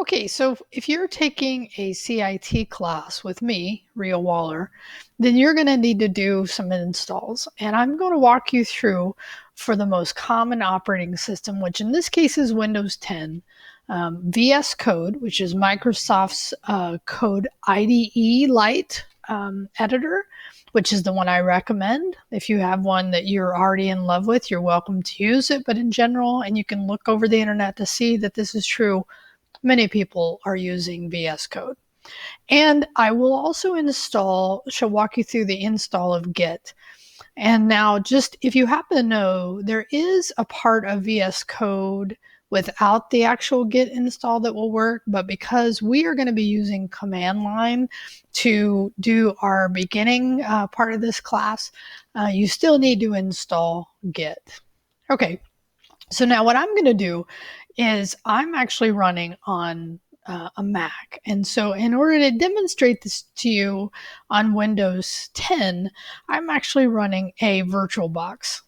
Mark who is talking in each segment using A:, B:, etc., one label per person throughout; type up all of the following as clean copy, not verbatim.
A: Okay, so if you're taking a CIT class with me, Ria Waller, then you're going to need to do some installs. And I'm going to walk you through for the most common operating system, which in this case is Windows 10, VS Code, which is Microsoft's Code IDE Lite editor, which is the one I recommend. If you have one that you're already in love with, you're welcome to use it. But in general, and you can look over the internet to see that this is true, many people are using VS Code. And I will also shall walk you through the install of GIT. And now, just if you happen to know, there is a part of VS Code without the actual GIT install that will work, but because we are going to be using command line to do our beginning part of this class, you still need to install GIT. Okay, so now what I'm going to do is I'm actually running on a Mac. And so in order to demonstrate this to you on Windows 10, I'm actually running a VirtualBox.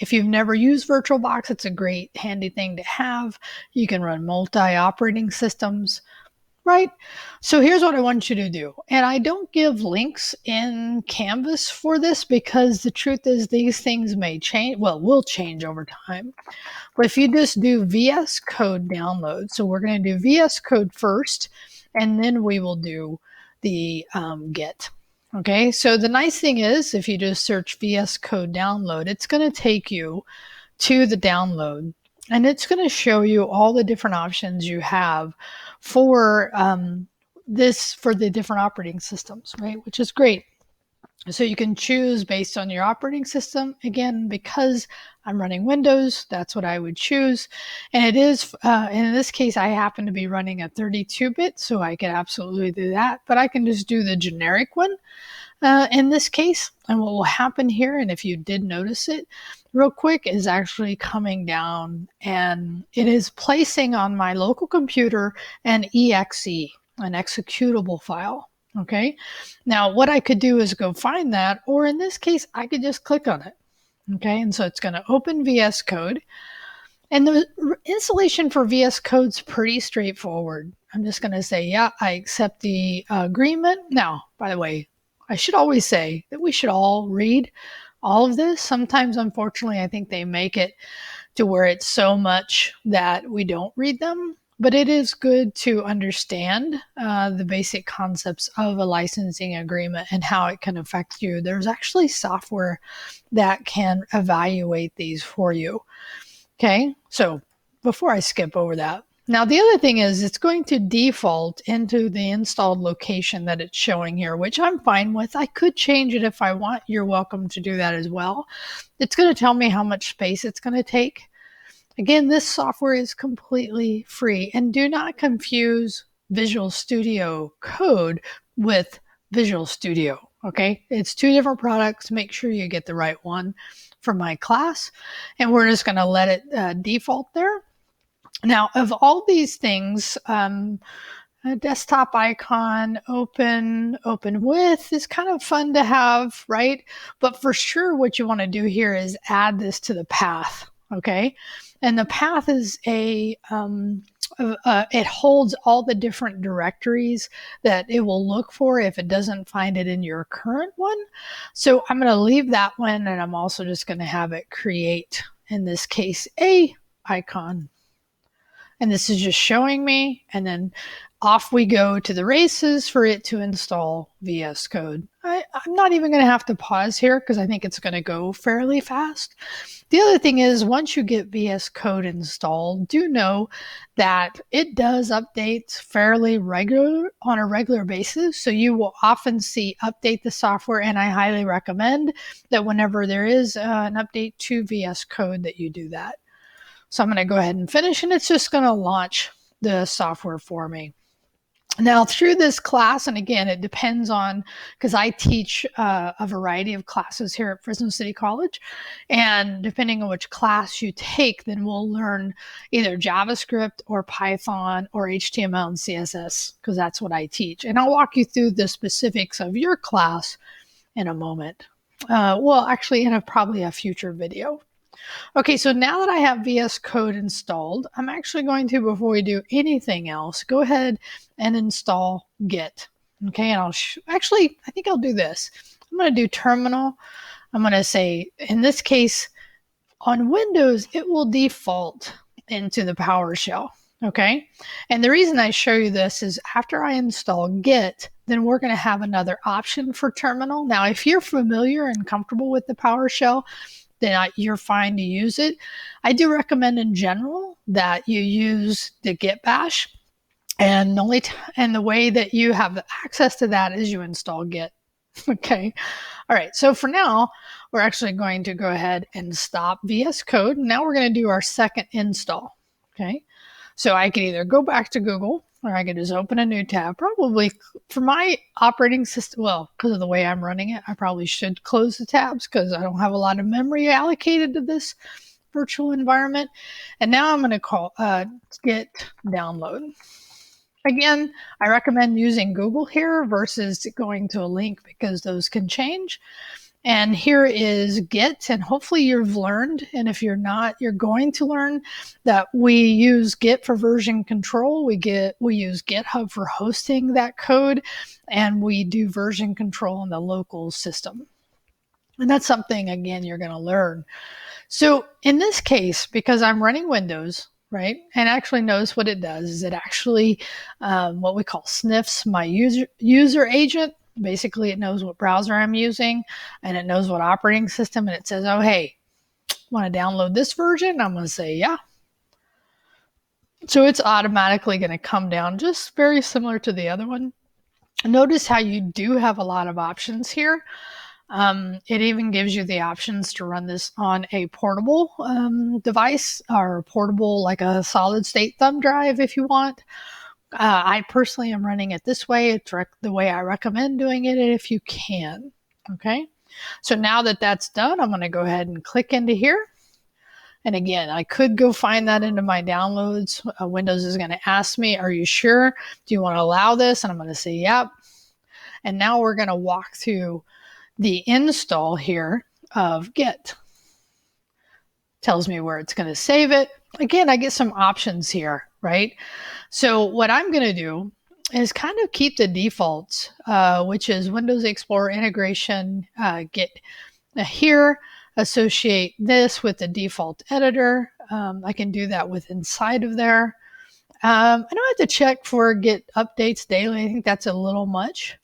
A: If you've never used VirtualBox, it's a great handy thing to have. You can run multi-operating systems. Right? So here's what I want you to do. And I don't give links in Canvas for this because the truth is these things may change, will change over time. But if you just do VS Code download, so we're going to do VS Code first, and then we will do the Git. Okay, so the nice thing is if you just search VS Code download, it's going to take you to the download. And it's going to show you all the different options you have for for the different operating systems, right? Which is great. So you can choose based on your operating system. Again, because I'm running Windows, that's what I would choose. And it is, in this case, I happen to be running a 32-bit, so I can absolutely do that. But I can just do the generic one in this case. And what will happen here, and if you did notice it, real quick, is actually coming down and it is placing on my local computer an exe, an executable file. Okay, now what I could do is go find that, or in this case, I could just click on it. Okay, and so it's going to open VS Code. And the installation for VS Code's pretty straightforward. I'm just going to say, yeah, I accept the agreement. Now, by the way, I should always say that we should all read all of this. Sometimes, unfortunately, I think they make it to where it's so much that we don't read them. But it is good to understand the basic concepts of a licensing agreement and how it can affect you. There's actually software that can evaluate these for you. Okay, so before I skip over that, now the other thing is it's going to default into the installed location that it's showing here, which I'm fine with. I could change it if I want. You're welcome to do that as well. It's going to tell me how much space it's going to take. Again, this software is completely free, and do not confuse Visual Studio Code with Visual Studio, okay? It's two different products. Make sure you get the right one for my class, and we're just going to let it default there. Now, of all these things, a desktop icon, open with is kind of fun to have, right? But for sure, what you want to do here is add this to the path, okay? And the path is it holds all the different directories that it will look for if it doesn't find it in your current one. So I'm going to leave that one, and I'm also just going to have it create, in this case, a icon. And this is just showing me, and then off we go to the races for it to install VS Code. I'm not even going to have to pause here because I think it's going to go fairly fast. The other thing is, once you get VS Code installed, do know that it does update fairly on a regular basis. So you will often see update the software, and I highly recommend that whenever there is an update to VS Code that you do that. So I'm going to go ahead and finish, and it's just going to launch the software for me. Now, through this class, and again, it depends on, because I teach a variety of classes here at Fresno City College, and depending on which class you take, then we'll learn either JavaScript or Python or HTML and CSS, because that's what I teach. And I'll walk you through the specifics of your class in a moment. Well, actually, in probably a future video. Okay, so now that I have VS Code installed, I'm actually going to, before we do anything else, go ahead and install Git. Okay, and actually, I think I'll do this. I'm going to do terminal. I'm going to say, in this case, on Windows, it will default into the PowerShell. Okay, and the reason I show you this is after I install Git, then we're going to have another option for terminal. Now, if you're familiar and comfortable with the PowerShell, then you're fine to use it. I do recommend in general that you use the Git bash, and the way that you have access to that is you install Git. Okay. All right. So for now, we're actually going to go ahead and stop VS Code. Now we're going to do our second install. Okay. So I could either go back to Google or I could just open a new tab. Probably for my operating system, well, because of the way I'm running it, I probably should close the tabs because I don't have a lot of memory allocated to this virtual environment. And now I'm going to call Git download. Again, I recommend using Google here versus going to a link because those can change. And here is Git, and hopefully you've learned, and if you're not, you're going to learn that we use Git for version control. We use GitHub for hosting that code, and we do version control on the local system. And that's something, again, you're going to learn. So in this case, because I'm running Windows, right, and actually notice what it does is it actually what we call sniffs my user agent. Basically, it knows what browser I'm using, and it knows what operating system, and it says, oh, hey, want to download this version? I'm going to say, yeah. So it's automatically going to come down, just very similar to the other one. Notice how you do have a lot of options here. It even gives you the options to run this on a portable device or portable, like a solid state thumb drive if you want. I personally am running it this way. It's the way I recommend doing it if you can. Okay. So now that that's done, I'm going to go ahead and click into here. And again, I could go find that into my downloads. Windows is going to ask me, are you sure? Do you want to allow this? And I'm going to say, yep. And now we're going to walk through the install here of Git. Tells me where it's going to save it. Again, I get some options here, right? So what I'm going to do is kind of keep the defaults, which is Windows Explorer integration, Git here, associate this with the default editor. I can do that with inside of there. I don't have to check for Git updates daily. I think that's a little much.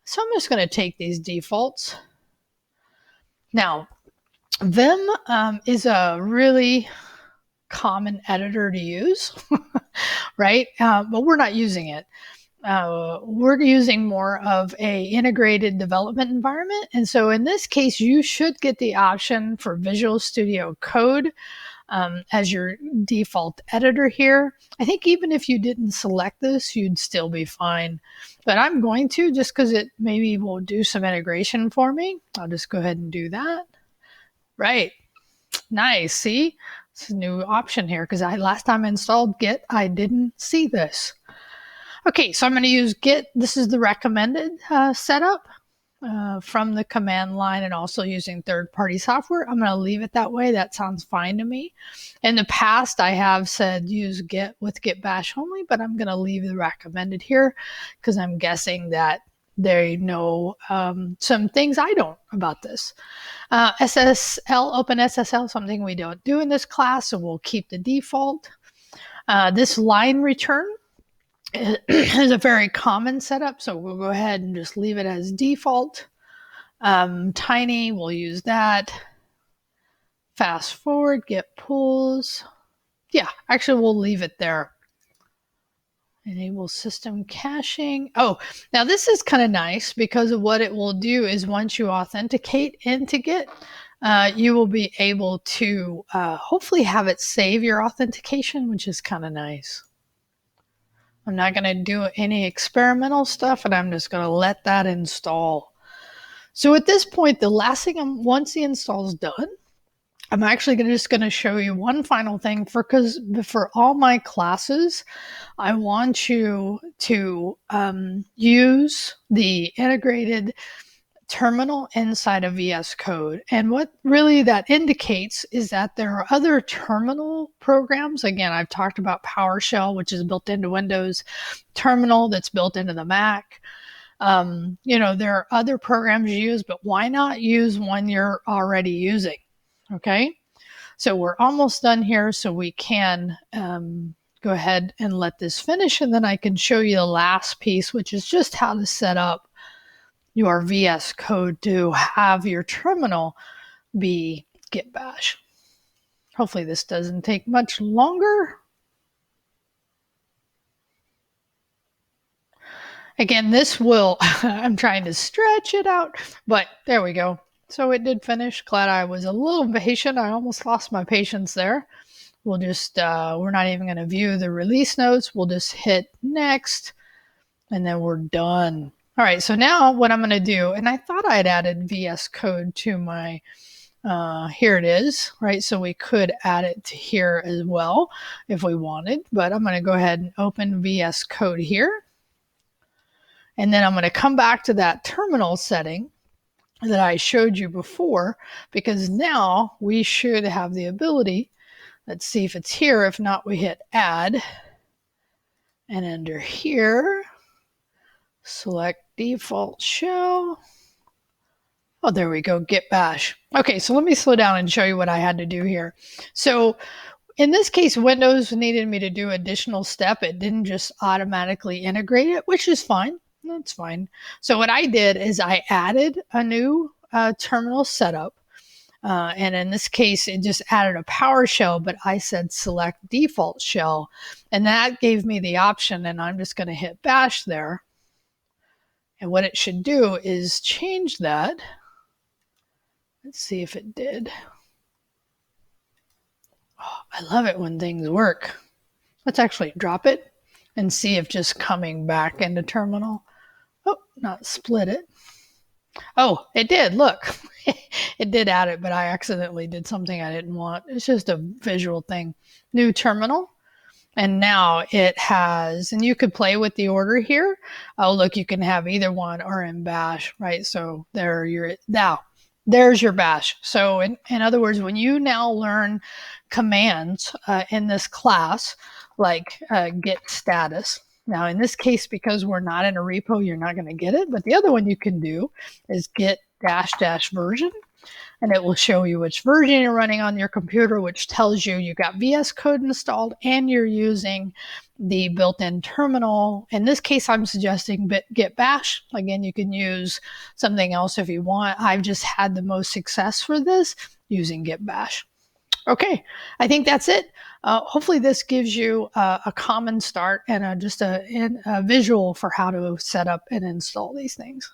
A: So I'm just going to take these defaults. Now, Vim is a really common editor to use, right? But we're not using it. We're using more of a integrated development environment. And so in this case, you should get the option for Visual Studio Code as your default editor here. I think even if you didn't select this, you'd still be fine. But I'm going to, just because it maybe will do some integration for me. I'll just go ahead and do that. Right. Nice. See? It's a new option here because last time I installed Git, I didn't see this. Okay, so I'm going to use Git. This is the recommended setup from the command line and also using third-party software. I'm going to leave it that way. That sounds fine to me. In the past, I have said use Git with Git bash only, but I'm going to leave the recommended here because I'm guessing that they know some things I don't about this. SSL, OpenSSL, something we don't do in this class, so we'll keep the default. This line return is a very common setup, so we'll go ahead and just leave it as default. Tiny, we'll use that. Fast forward, get pulls. Yeah, actually we'll leave it there. Enable system caching. Oh, now this is kind of nice because of what it will do is once you authenticate into Git, you will be able to hopefully have it save your authentication, which is kind of nice. I'm not going to do any experimental stuff, and I'm just going to let that install. So at this point, the last thing, once the install is done, I'm actually just going to show you one final thing because for all my classes, I want you to use the integrated terminal inside of VS Code. And what really that indicates is that there are other terminal programs. Again, I've talked about PowerShell, which is built into Windows, terminal that's built into the Mac. There are other programs you use, but why not use one you're already using? Okay. So we're almost done here, so we can go ahead and let this finish, and then I can show you the last piece, which is just how to set up your VS Code to have your terminal be Git Bash. Hopefully this doesn't take much longer. Again, this will, I'm trying to stretch it out, but there we go. So it did finish. Glad I was a little patient. I almost lost my patience there. We'll just, we're not even going to view the release notes. We'll just hit next, and then we're done. All right, so now what I'm going to do, and I thought I had added VS Code to my, here it is, right? So we could add it to here as well if we wanted, but I'm going to go ahead and open VS Code here. And then I'm going to come back to that terminal setting that I showed you before, because now we should have the ability, let's see if it's here. If not, we hit add, and under here, select default shell. Oh, there we go, Git Bash. Okay, so let me slow down and show you what I had to do here. So in this case, Windows needed me to do additional step. It didn't just automatically integrate it, which is fine. That's fine. So what I did is I added a new terminal setup. And in this case, it just added a PowerShell, but I said select default shell. And that gave me the option, and I'm just going to hit bash there. And what it should do is change that. Let's see if it did. Oh, I love it when things work. Let's actually drop it and see if just coming back into terminal. Oh, not split it. Oh, it did. Look, it did add it, but I accidentally did something I didn't want. It's just a visual thing. New terminal. And now it has, and you could play with the order here. Oh, look, you can have either one or in bash, right? So there you're, now there's your bash. So in other words, when you now learn commands in this class, like git status, now in this case, because we're not in a repo, you're not going to get it. But the other one you can do is git -- version. And it will show you which version you're running on your computer, which tells you you got VS Code installed and you're using the built-in terminal. In this case, I'm suggesting Git Bash. Again, you can use something else if you want. I've just had the most success for this using Git Bash. Okay, I think that's it. Hopefully this gives you a common start and just a visual for how to set up and install these things.